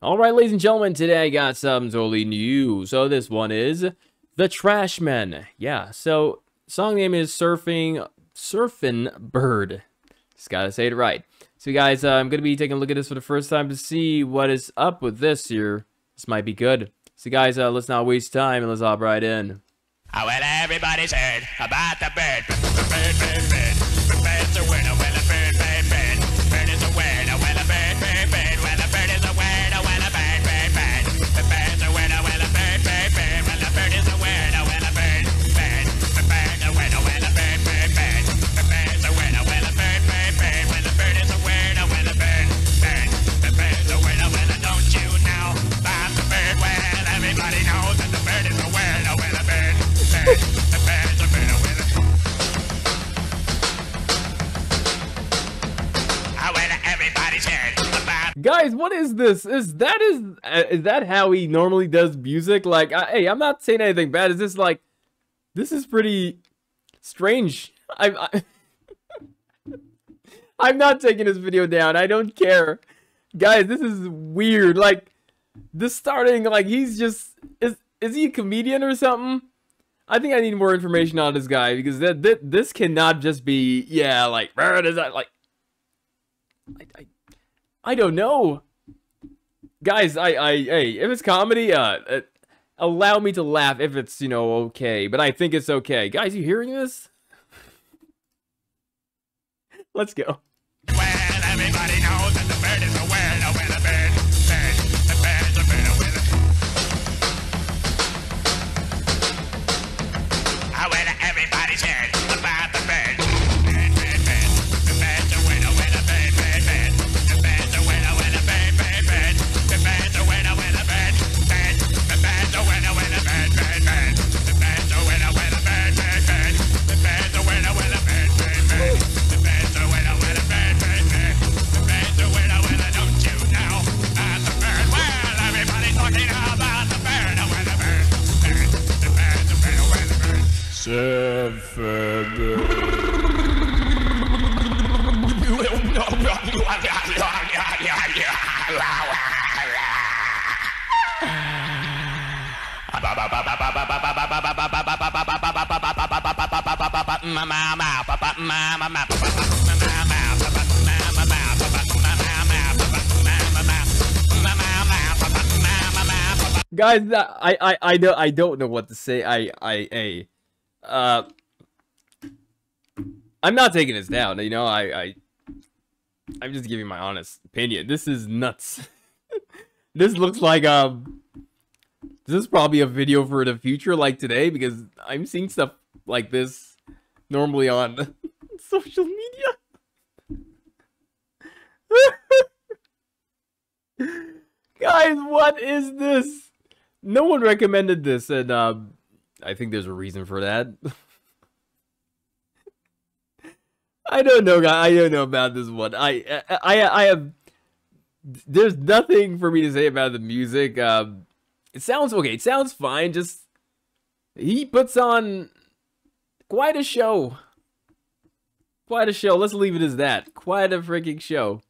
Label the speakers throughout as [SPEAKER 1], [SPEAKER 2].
[SPEAKER 1] Alright, ladies and gentlemen, today I got something totally new. So this one is the Trashmen. Yeah, so song name is Surfin Bird. Just gotta say it right. So guys, I'm gonna be taking a look at this for the first time to see what is up with this here. This might be good. So guys, let's not waste time and let's hop right in.
[SPEAKER 2] Oh, well, everybody's heard about the bird. Bird, bird, bird. Bird's a word, well, a bird, bird, bird. Bird is a word, well, a bird, bird, bird. Well, a bird is a word, well, a bird, bird, bird. The bird's a word, well, a bird, bird, bird. Well, a bird is a word, well, a bird, bird. The bird's a word, well, a bird, bird, bird. The bird's a word, well, a bird, bird, bird. Well, the bird is a word, well, a bird, bird. The bird's a word, well, don't you know about the bird? Well, everybody knows that the bird is a word, well, a bird.
[SPEAKER 1] Guys, what is this? Is that how he normally does music? Like, hey, I'm not saying anything bad. Is this like, this is pretty strange. I'm not taking this video down. I don't care, guys. This is weird. Like, this starting, like, he's just is he a comedian or something? I think I need more information on this guy because this cannot just be, yeah, like, where is that, like, I don't know, guys. Hey, if it's comedy, allow me to laugh if it's, you know, okay. But I think it's okay, guys. You hearing this? Let's go.
[SPEAKER 2] Well, everybody knows that the bird is a word, a bird, bird. The bird's a bird, a word. Oh, well, everybody's heard about the bird. Bird, bird, bird. The bird's a word, a bird, bird, bird. The bird's a word, a bird, bird, bird. The bird's a word, a bird, bird. The bird's a word, a bird, bird, bird. The bird's a word, a bird, bird, bird. The bird's a word, a bird, bird, bird. The bird's a word, a bird, bird, bird. The bird's a word, don't you know about the bird? Well, everybody's talking about the bird, a bird, bird. The bird's a bird, a bird.
[SPEAKER 1] Guys, I don't know what to say. I'm not taking this down. You know, I'm just giving my honest opinion. This is nuts. This looks like this is probably a video for the future, like today, because I'm seeing stuff like this normally on social media. Guys, what is this? No one recommended this, and I think there's a reason for that. I don't know, guys. I don't know about this one. I have. There's nothing for me to say about the music. It sounds okay. It sounds fine. Just he puts on quite a show. Quite a show. Let's leave it as that. Quite a freaking show.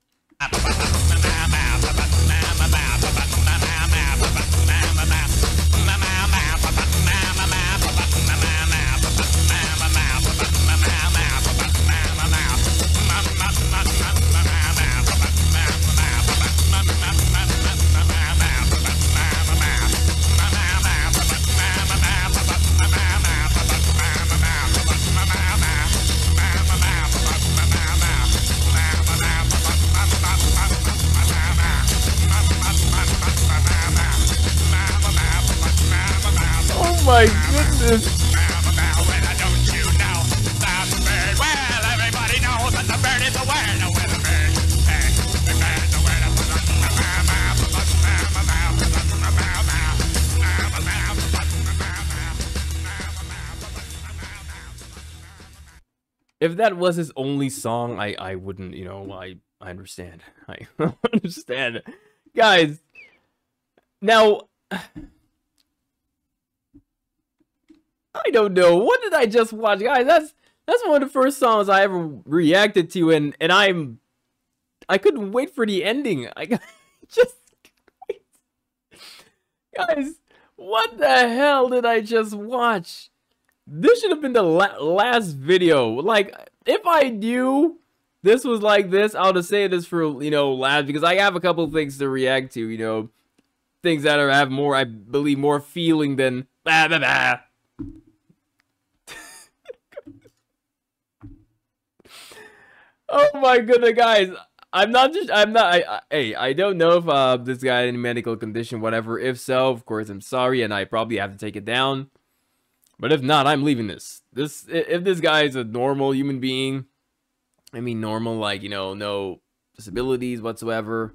[SPEAKER 1] Oh my goodness. If that was his only song, I wouldn't, you know, I understand. I understand. Guys, now I don't know. What did I just watch? Guys, that's one of the first songs I ever reacted to, and I couldn't wait for the ending. I just Guys, what the hell did I just watch? This should have been the last video. Like, if I knew this was like this, I would have saved this for, you know, last, because I have a couple things to react to, you know, things that have more, I believe, more feeling than bah, bah, bah. Oh my goodness, guys. Hey, I don't know if this guy had any medical condition, whatever. If so, of course, I'm sorry, and I probably have to take it down. But if not, I'm leaving this. If this guy is a normal human being, I mean normal, like, you know, no disabilities whatsoever,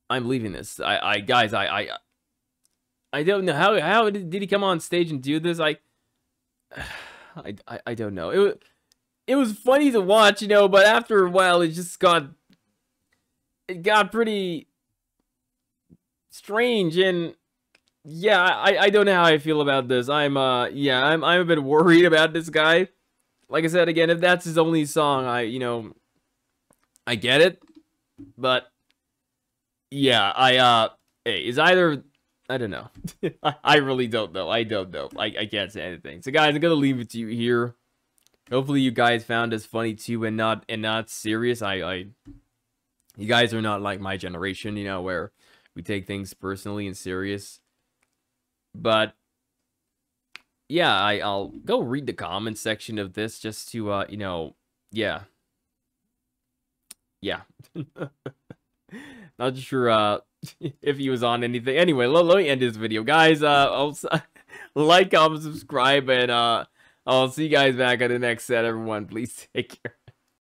[SPEAKER 1] I'm leaving this. Guys, I don't know how did he come on stage and do this? I don't know. It was funny to watch, you know, but after a while, it got pretty strange, and yeah, I don't know how I feel about this. I'm a bit worried about this guy. Like I said again, if that's his only song, I get it, but yeah, hey, is either, I don't know. I really don't know. I don't know. I can't say anything. So guys, I'm gonna leave it to you here. Hopefully you guys found this funny too, and not serious. You guys are not like my generation, you know, where we take things personally and serious. But yeah, I'll go read the comment section of this just to you know, yeah. Not sure if he was on anything. Anyway, let me end this video, guys. Also, like, comment, subscribe, and I'll see you guys back on the next set. Everyone, please take care.